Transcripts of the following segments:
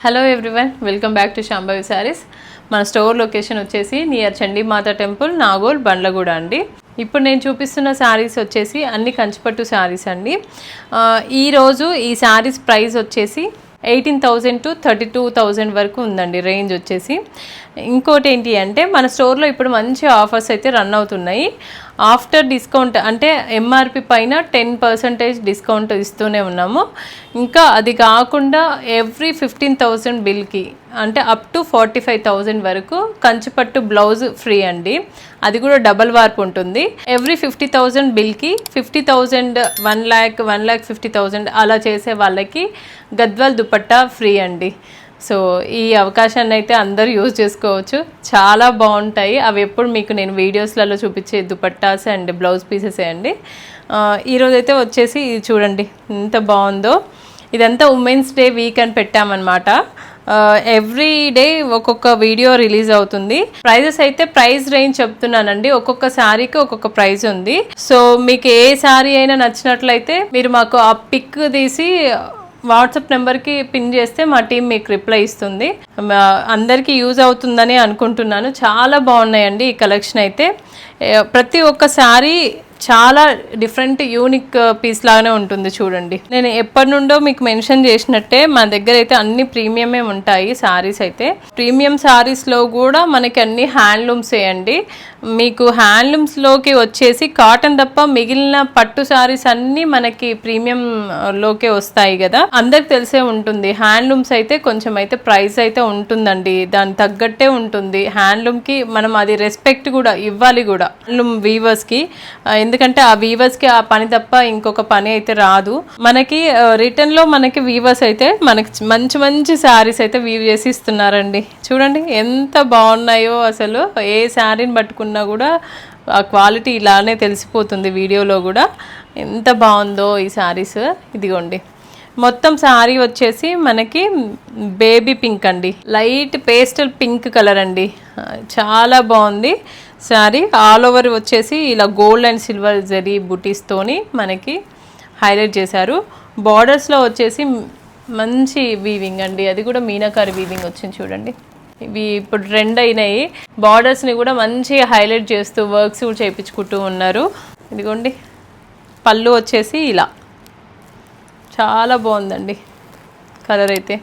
Hello everyone, welcome back to Shambhavi saris. మన store location వచ్చేసి near Chandi Mata temple, Nagole, Bandlaguda అండి. ఇప్పుడు నేను చూపిస్తున్న శారీస్ వచ్చేసి అన్ని కంచిపట్టు శారీస్ అండి. ఈరోజు ఈ శారీస్ ప్రైస్ వచ్చేసి 18,000 to 32,000 వరకు ఉందండి రేంజ్ వచ్చేసి. ఇంకోటి ఏంటి అంటే మన స్టోర్లో ఇప్పుడు మంచి ఆఫర్స్ అయితే రన్ అవుతున్నాయి. ఆఫ్టర్ డిస్కౌంట్ అంటే ఎంఆర్పి పైన 10% డిస్కౌంట్ ఇస్తూనే ఉన్నాము. ఇంకా అది కాకుండా ఎవ్రీ 15,000 బిల్కి అంటే అప్ టు 45,000 వరకు కంచిపట్టు బ్లౌజ్ ఫ్రీ అండి. అది కూడా డబల్ వార్ప్ ఉంటుంది. ఎవ్రీ 50,000 బిల్కి 50,000, 1,50,000 అలా చేసే వాళ్ళకి గద్వాల్ దుపట్టా ఫ్రీ అండి. సో ఈ అవకాశాన్ని అయితే అందరూ యూజ్ చేసుకోవచ్చు. చాలా బాగుంటాయి అవి. ఎప్పుడు మీకు నేను వీడియోస్లలో చూపించే దుపట్టాస్ అండ్ బ్లౌజ్ పీసెస్ అండి. ఈరోజు అయితే వచ్చేసి ఇది చూడండి ఎంత బాగుందో. ఇదంతా ఉమెన్స్ డే వీక్ అని పెట్టామన్నమాట. ఎవ్రీ డే ఒక్కొక్క వీడియో రిలీజ్ అవుతుంది. ప్రైజెస్ అయితే ప్రైస్ రేంజ్ చెప్తున్నానండి. ఒక్కొక్క శారీకి ఒక్కొక్క ప్రైస్ ఉంది. సో మీకు ఏ శారీ అయినా నచ్చినట్లయితే మీరు మాకు ఆ పిక్ తీసి వాట్సాప్ నెంబర్కి పిన్ చేస్తే మా టీం మీకు రిప్లై ఇస్తుంది. అందరికీ యూజ్ అవుతుందని అనుకుంటున్నాను. చాలా బాగున్నాయండి ఈ కలెక్షన్ అయితే. ప్రతి ఒక్క శారీ చాలా డిఫరెంట్ యూనిక్ పీస్ లాగానే ఉంటుంది చూడండి. నేను ఎప్పటి నుండో మీకు మెన్షన్ చేసినట్టే మా దగ్గర అయితే అన్ని ప్రీమియమే ఉంటాయి శారీస్ అయితే. ప్రీమియం శారీస్లో కూడా మనకి అన్ని హ్యాండ్లూమ్సే అండి. మీకు హ్యాండ్లూమ్స్లోకి వచ్చేసి కాటన్ తప్ప మిగిలిన పట్టు శారీస్ అన్నీ మనకి ప్రీమియంలోకే వస్తాయి కదా, అందరికి తెలిసే ఉంటుంది. హ్యాండ్లూమ్స్ అయితే కొంచెం అయితే ప్రైస్ అయితే ఉంటుందండి, దానికి తగ్గట్టే ఉంటుంది. హ్యాండ్లూమ్కి మనం అది రెస్పెక్ట్ కూడా ఇవ్వాలి కూడా హ్యాండ్లూమ్ వీవర్స్కి. ఎందుకంటే ఆ వీవర్స్కి ఆ పని తప్ప ఇంకొక పని అయితే రాదు. మనకి రిటర్న్లో మనకి వీవర్స్ అయితే మనకి మంచి మంచి శారీస్ అయితే వీవ్ చేసి ఇస్తున్నారండి. చూడండి ఎంత బాగున్నాయో అసలు. ఏ శారీని పట్టుకున్నా కూడా ఆ క్వాలిటీ ఇలానే తెలిసిపోతుంది వీడియోలో కూడా. ఎంత బాగుందో ఈ శారీస్. ఇదిగోండి మొత్తం శారీ వచ్చేసి మనకి బేబీ పింక్ అండి, లైట్ పేస్టల్ పింక్ కలర్ అండి. చాలా బాగుంది శారీ. ఆల్ ఓవర్ వచ్చేసి ఇలా గోల్డ్ అండ్ సిల్వర్ జరీ బుటీస్తోని మనకి హైలైట్ చేశారు. బార్డర్స్లో వచ్చేసి మంచి వీవింగ్ అండి, అది కూడా మీనాకారి వీవింగ్ వచ్చింది చూడండి. ఇవి ఇప్పుడు ట్రెండ్ అయినాయి. బార్డర్స్ని కూడా మంచిగా హైలైట్ చేస్తూ వర్క్స్ కూడా చేయించుకుంటూ ఉన్నారు. ఇదిగోండి పళ్ళు వచ్చేసి ఇలా చాలా బాగుందండి కలర్ అయితే.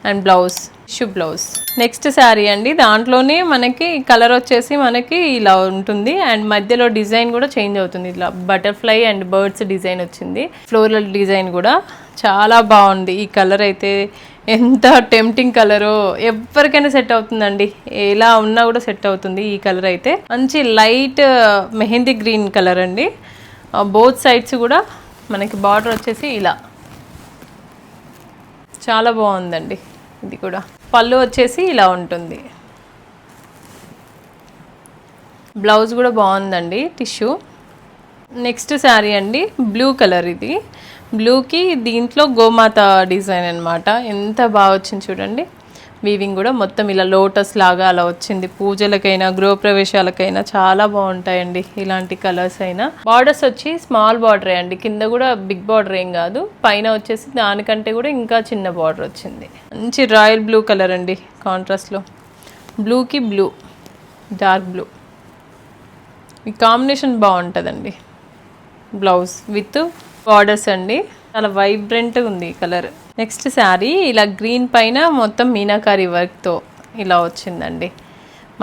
And blouse tissue blouse. Next sari అండి, దాంట్లోనే మనకి కలర్ వచ్చేసి మనకి ఇలా ఉంటుంది. అండ్ మధ్యలో డిజైన్ కూడా చేంజ్ అవుతుంది. ఇట్లా బటర్ఫ్లై అండ్ బర్డ్స్ డిజైన్ వచ్చింది, ఫ్లోరల్ డిజైన్ కూడా. చాలా బాగుంది ఈ కలర్ అయితే. ఎంత టెంప్టింగ్ కలరో, ఎవరికైనా సెట్ అవుతుందండి. ఎలా ఉన్నా కూడా సెట్ అవుతుంది ఈ కలర్ అయితే. మంచి లైట్ మెహందీ గ్రీన్ కలర్ అండి. బోత్ సైడ్స్ కూడా మనకి బార్డర్ వచ్చేసి ఇలా చాలా బాగుందండి. ఇది కూడా పళ్ళు వచ్చేసి ఇలా ఉంటుంది. బ్లౌజ్ కూడా బాగుందండి టిష్యూ. నెక్స్ట్ శారీ అండి బ్లూ కలర్. ఇది బ్లూకి దీంట్లో గోమాత డిజైన్ అనమాట. ఎంత బాగా వచ్చింది చూడండి. వీవింగ్ కూడా మొత్తం ఇలా లోటస్ లాగా అలా వచ్చింది. పూజలకైనా గృహప్రవేశాలకైనా చాలా బాగుంటాయండి ఇలాంటి కలర్స్ అయినా. బార్డర్స్ వచ్చి స్మాల్ బార్డరే అండి, కింద కూడా బిగ్ బార్డర్ ఏం కాదు. పైన వచ్చేసి దానికంటే కూడా ఇంకా చిన్న బార్డర్ వచ్చింది. మంచి రాయల్ బ్లూ కలర్ అండి కాంట్రాస్ట్లో. బ్లూకి బ్లూ, డార్క్ బ్లూ, ఈ కాంబినేషన్ బాగుంటుందండి. బ్లౌజ్ విత్ బార్డర్స్ అండి, చాలా వైబ్రెంట్ ఉంది ఈ కలర్. నెక్స్ట్ శారీ ఇలా గ్రీన్ పైన మొత్తం మీనాకారి వర్క్తో ఇలా వచ్చిందండి.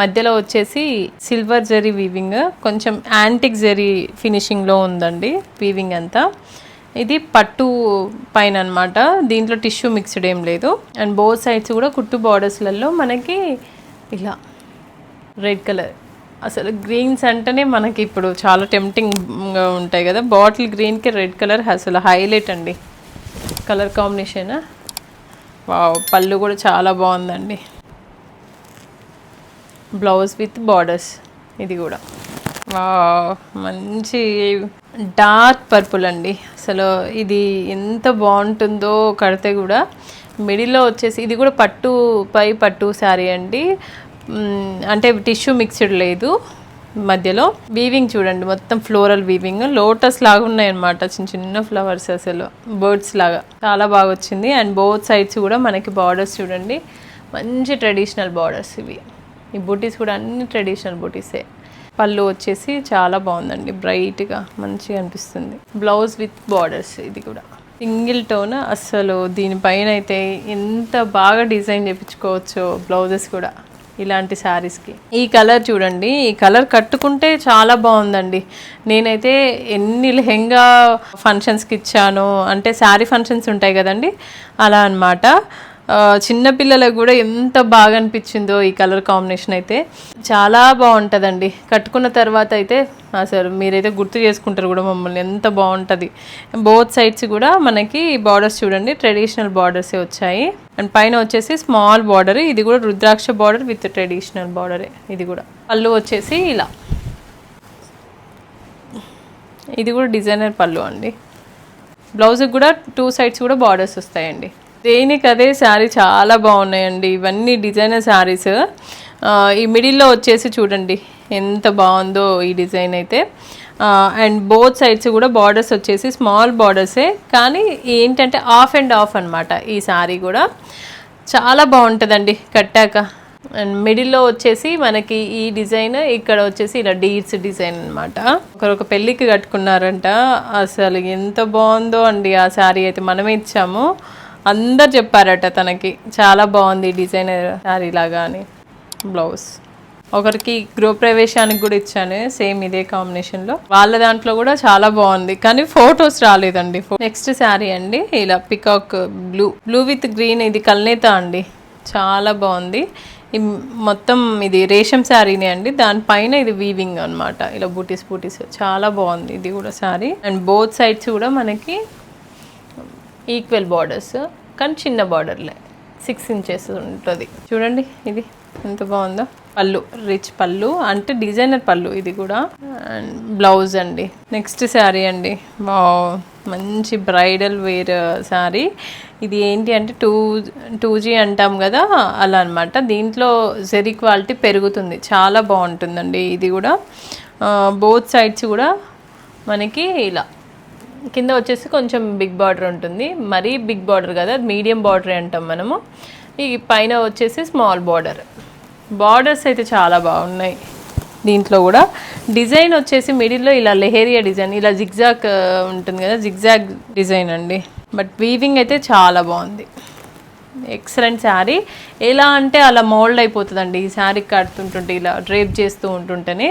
మధ్యలో వచ్చేసి సిల్వర్ జరీ వీవింగ్, కొంచెం యాంటిక్ జరీ ఫినిషింగ్లో ఉందండి వీవింగ్ అంతా. ఇది పట్టు పైన అనమాట, దీంట్లో టిష్యూ మిక్స్డ్ ఏం లేదు. అండ్ బోత్ సైడ్స్ కూడా కుట్టు బార్డర్స్లలో మనకి ఇలా రెడ్ కలర్. అసలు గ్రీన్స్ అంటేనే మనకి ఇప్పుడు చాలా టెంప్టింగ్గా ఉంటాయి కదా. బాటిల్ గ్రీన్కి రెడ్ కలర్ అసలు హైలైట్ అండి కలర్ కాంబినేషన్. వావ్, పళ్ళు కూడా చాలా బాగుందండి. Blouse with borders. ఇది కూడా వావ్, మంచి డార్క్ పర్పుల్ అండి. అసలు ఇది ఎంత బాగుంటుందో కడితే కూడా. మిడిల్లో వచ్చేసి ఇది కూడా పట్టు పై పట్టు శారీ అండి. అంటే టిష్యూ మిక్స్డ్ లేదు, మధ్యలో వీవింగ్ చూడండి, మొత్తం ఫ్లోరల్ వీవింగ్, లోటస్ లాగా ఉన్నాయి అనమాట, చిన్న చిన్న ఫ్లవర్స్, అసలు బర్డ్స్ లాగా చాలా బాగా వచ్చింది. అండ్ బోత్ సైడ్స్ కూడా మనకి బార్డర్స్ చూడండి, మంచి ట్రెడిషనల్ బార్డర్స్ ఇవి. ఈ బూటీస్ కూడా అన్ని ట్రెడిషనల్ బూటీసే. పళ్ళు వచ్చేసి చాలా బాగుందండి, బ్రైట్గా మంచిగా అనిపిస్తుంది. బ్లౌజ్ విత్ బార్డర్స్, ఇది కూడా సింగిల్ టోన్. అసలు దీనిపైన అయితే ఎంత బాగా డిజైన్ చేయించుకోవచ్చో బ్లౌజెస్ కూడా ఇలాంటి శారీస్కి. ఈ కలర్ చూడండి, ఈ కలర్ కట్టుకుంటే చాలా బాగుందండి. నేనైతే ఎన్ని లెహెంగా ఫంక్షన్స్కి ఇచ్చాను, అంటే శారీ ఫంక్షన్స్ ఉంటాయి కదండి, అలా అన్నమాట. చిన్నపిల్లలకు కూడా ఎంత బాగా అనిపించిందో ఈ కలర్ కాంబినేషన్ అయితే చాలా బాగుంటుందండి. కట్టుకున్న తర్వాత అయితే అసలు మీరైతే గుర్తు చేసుకుంటారు కూడా మమ్మల్ని, ఎంత బాగుంటుంది. బోత్ సైడ్స్ కూడా మనకి బార్డర్స్ చూడండి, ట్రెడిషనల్ బార్డర్సే వచ్చాయి. అండ్ పైన వచ్చేసి స్మాల్ బార్డర్, ఇది కూడా రుద్రాక్ష బార్డర్ విత్ ట్రెడిషనల్ బార్డరే. ఇది కూడా పళ్ళు వచ్చేసి ఇలా, ఇది కూడా డిజైనర్ పళ్ళు అండి. బ్లౌజ్కి కూడా 2 సైడ్స్ కూడా బార్డర్స్ వస్తాయండి. దేనికి అదే శారీ చాలా బాగున్నాయండి. ఇవన్నీ డిజైనర్ శారీస్. ఈ మిడిల్లో వచ్చేసి చూడండి ఎంత బాగుందో ఈ డిజైన్ అయితే. అండ్ బోత్ సైడ్స్ కూడా బార్డర్స్ వచ్చేసి స్మాల్ బార్డర్సే, కానీ ఏంటంటే ఆఫ్ అండ్ ఆఫ్ అనమాట. ఈ శారీ కూడా చాలా బాగుంటుందండి కట్టాక. అండ్ మిడిల్లో వచ్చేసి మనకి ఈ డిజైన్, ఇక్కడ వచ్చేసి ఇలా డీడ్స్ డిజైన్ అనమాట. ఒక పెళ్ళికి కట్టుకున్నారంట, అసలు ఎంత బాగుందో అండి ఆ శారీ అయితే. మనమే ఇచ్చాము, అందరు చెప్పారట తనకి చాలా బాగుంది డిజైనర్ శారీ లాగా అని. బ్లౌజ్ ఒకరికి గృహప్రవేశానికి కూడా ఇచ్చాను, సేమ్ ఇదే కాంబినేషన్లో. వాళ్ళ దాంట్లో కూడా చాలా బాగుంది, కానీ ఫొటోస్ రాలేదండి. నెక్స్ట్ శారీ అండి, ఇలా పికాక్ బ్లూ విత్ గ్రీన్, ఇది కల్నేత అండి, చాలా బాగుంది. మొత్తం ఇది రేషం శారీనే అండి, దానిపైన ఇది వీవింగ్ అనమాట, ఇలా బూటీస్ చాలా బాగుంది ఇది కూడా శారీ. అండ్ బోత్ సైడ్స్ కూడా మనకి ఈక్వల్ బార్డర్స్, కానీ చిన్న బార్డర్లే, 6 ఇంచెస్ ఉంటుంది చూడండి. ఇది ఎంత బాగుందో. పళ్ళు రిచ్ పళ్ళు, అంటే డిజైనర్ పళ్ళు ఇది కూడా. అండ్ బ్లౌజ్ అండి. నెక్స్ట్ శారీ అండి, మంచి బ్రైడల్ వేర్ శారీ. ఇది ఏంటి అంటే 2G అంటాం కదా, అలా అనమాట. దీంట్లో జెరీ క్వాలిటీ పెరుగుతుంది, చాలా బాగుంటుందండి ఇది కూడా. బోత్ సైడ్స్ కూడా మనకి ఇలా కింద వచ్చేసి కొంచెం బిగ్ బార్డర్ ఉంటుంది, మరీ బిగ్ బార్డర్ కదా, మీడియం బార్డర్ అంటాం మనము. ఈ పైన వచ్చేసి స్మాల్ బార్డర్స్ అయితే చాలా బాగున్నాయి. దీంట్లో కూడా డిజైన్ వచ్చేసి మిడిల్లో ఇలా లెహేరియా డిజైన్, ఇలా జిగ్జాగ్ ఉంటుంది కదా, జిగ్జాగ్ డిజైన్ అండి. బట్ వీవింగ్ అయితే చాలా బాగుంది, ఎక్సలెంట్ శారీ. ఎలా అంటే అలా మోల్డ్ అయిపోతుందండి ఈ శారీ కడుతుంటుంటే, ఇలా డ్రేప్ చేస్తూ ఉంటుంటేనే.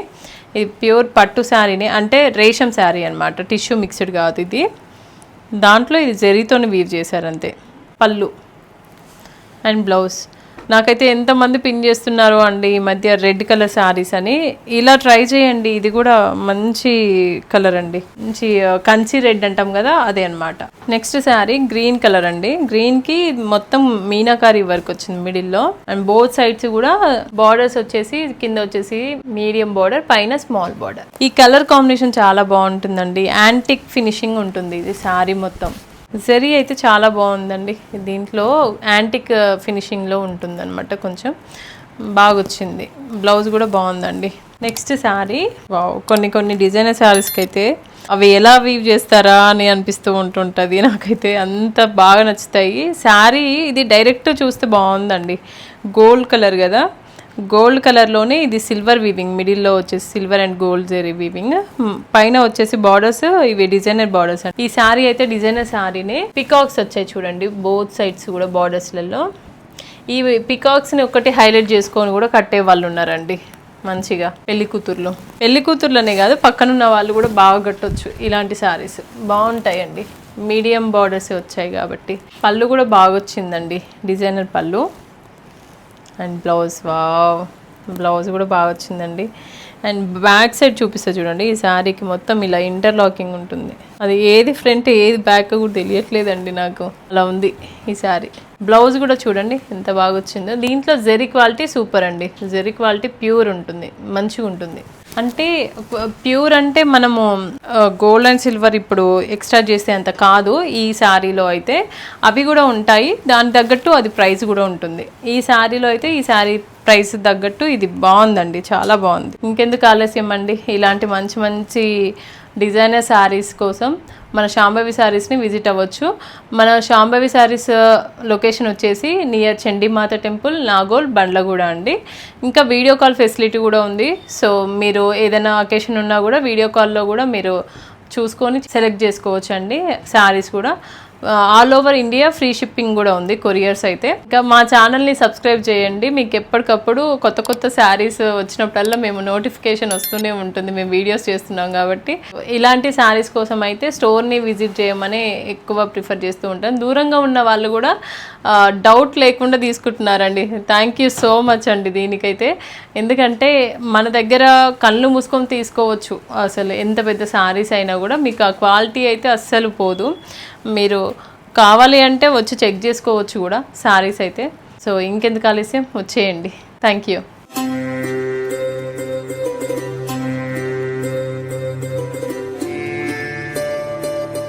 ఇది ప్యూర్ పట్టు శారీనే, అంటే రేషం శారీ అనమాట, టిష్యూ మిక్స్డ్ కాదు ఇది. దాంట్లో ఇది జరీతోని వీవ్ చేశారు అంతే. పళ్ళు అండ్ బ్లౌజ్. నాకైతే ఎంతమంది పిన్ చేస్తున్నారో అండి ఈ మధ్య రెడ్ కలర్ శారీస్ అని, ఇలా ట్రై చేయండి. ఇది కూడా మంచి కలర్ అండి, మంచి కంచి రెడ్ అంటాం కదా, అదే అనమాట. నెక్స్ట్ శారీ గ్రీన్ కలర్ అండి. గ్రీన్కి మొత్తం మీనాకారి వర్క్ వచ్చింది మిడిల్లో. అండ్ బోత్ సైడ్స్ కూడా బార్డర్స్ వచ్చేసి, కింద వచ్చేసి మీడియం బార్డర్, పైన స్మాల్ బార్డర్. ఈ కలర్ కాంబినేషన్ చాలా బాగుంటుందండి, యాంటిక్ ఫినిషింగ్ ఉంటుంది ఇది శారీ మొత్తం. జరీ అయితే చాలా బాగుందండి, దీంట్లో యాంటిక్ ఫినిషింగ్లో ఉంటుందన్నమాట, కొంచెం బాగా వచ్చింది. బ్లౌజ్ కూడా బాగుందండి. నెక్స్ట్ శారీ, కొన్ని డిజైనర్ శారీస్కి అయితే అవి ఎలా వీవ్ చేస్తారా అని అనిపిస్తూ ఉంటుంటుంది నాకైతే, అంత బాగా నచ్చుతాయి. శారీ ఇది డైరెక్ట్ చూస్తే బాగుందండి, గోల్డ్ కలర్ కదా, గోల్డ్ కలర్లోనే ఇది సిల్వర్ వీవింగ్, మిడిల్లో వచ్చేసి silver and gold zari weaving, పైన వచ్చేసి బార్డర్స్ ఇవి డిజైనర్ బార్డర్స్. ఈ శారీ అయితే డిజైనర్ శారీనే. పికాక్స్ వచ్చాయి చూడండి బోత్ సైడ్స్ కూడా బార్డర్స్లలో. ఈ పికాక్స్ని ఒకటి హైలైట్ చేసుకొని కూడా కట్టే వాళ్ళు ఉన్నారండి మంచిగా. పెళ్లి కూతుర్లనే కాదు, పక్కనున్న వాళ్ళు కూడా బాగా కట్టొచ్చు ఇలాంటి శారీస్, బాగుంటాయండి. మీడియం బార్డర్స్ వచ్చాయి కాబట్టి. పళ్ళు కూడా బాగా వచ్చిందండి, డిజైనర్ పళ్ళు. అండ్ బ్లౌజ్ కూడా బాగా వచ్చిందండి. అండ్ బ్యాక్ సైడ్ చూపిస్తా చూడండి, ఈ శారీకి మొత్తం ఇలా ఇంటర్లాకింగ్ ఉంటుంది, అది ఏది ఫ్రంట్ ఏది బ్యాక్ కూడా తెలియట్లేదండి నాకు, అలా ఉంది ఈ శారీ. బ్లౌజ్ కూడా చూడండి ఎంత బాగా వచ్చిందో. దీంట్లో జెరీ క్వాలిటీ సూపర్ అండి, జెరీ క్వాలిటీ ప్యూర్ ఉంటుంది, మంచిగా ఉంటుంది. అంటే ప్యూర్ అంటే మనము గోల్డ్ అండ్ సిల్వర్ ఇప్పుడు ఎక్స్ట్రా చేసే అంత కాదు ఈ శారీలో అయితే. అవి కూడా ఉంటాయి, దాని తగ్గట్టు అది ప్రైస్ కూడా ఉంటుంది. ఈ శారీలో అయితే ఈ శారీ ప్రైస్ తగ్గట్టు ఇది బాగుందండి, చాలా బాగుంది. ఇంకెందుకు ఆలస్యం అండి, ఇలాంటి మంచి మంచి డిజైనర్ శారీస్ కోసం మన శాంభవి శారీస్ని విజిట్ అవ్వచ్చు. మన శాంభవి శారీస్ లొకేషన్ వచ్చేసి నియర్ చండీమాత టెంపుల్, నాగోల్, బండ్లగూడ అండి. ఇంకా వీడియో కాల్ ఫెసిలిటీ కూడా ఉంది. సో మీరు ఏదైనా అకేషన్ ఉన్నా కూడా వీడియో కాల్లో కూడా మీరు చూసుకొని సెలెక్ట్ చేసుకోవచ్చు అండి. శారీస్ కూడా all over India free shipping కూడా ఉంది, కొరియర్స్ అయితే. ఇంకా మా ఛానల్ని సబ్స్క్రైబ్ చేయండి, మీకు ఎప్పటికప్పుడు కొత్త కొత్త శారీస్ వచ్చినప్పుడల్లా మేము నోటిఫికేషన్ వస్తూనే ఉంటుంది, మేము వీడియోస్ చేస్తున్నాం కాబట్టి. ఇలాంటి శారీస్ కోసం అయితే స్టోర్ని విజిట్ చేయమని ఎక్కువ ప్రిఫర్ చేస్తూ ఉంటాను. దూరంగా ఉన్న వాళ్ళు కూడా డౌట్ లేకుండా తీసుకుంటున్నారండి. థ్యాంక్ యూ సో మచ్ అండి దీనికైతే. ఎందుకంటే మన దగ్గర కళ్ళు మూసుకొని తీసుకోవచ్చు, అసలు ఎంత పెద్ద శారీస్ అయినా కూడా మీకు ఆ క్వాలిటీ అయితే అస్సలు పోదు. మీరు కావాలి అంటే వచ్చి చెక్ చేసుకోవచ్చు కూడా శారీస్ అయితే. సో ఇంకెందుకు ఆలస్యం, వచ్చేయండి. Thank you.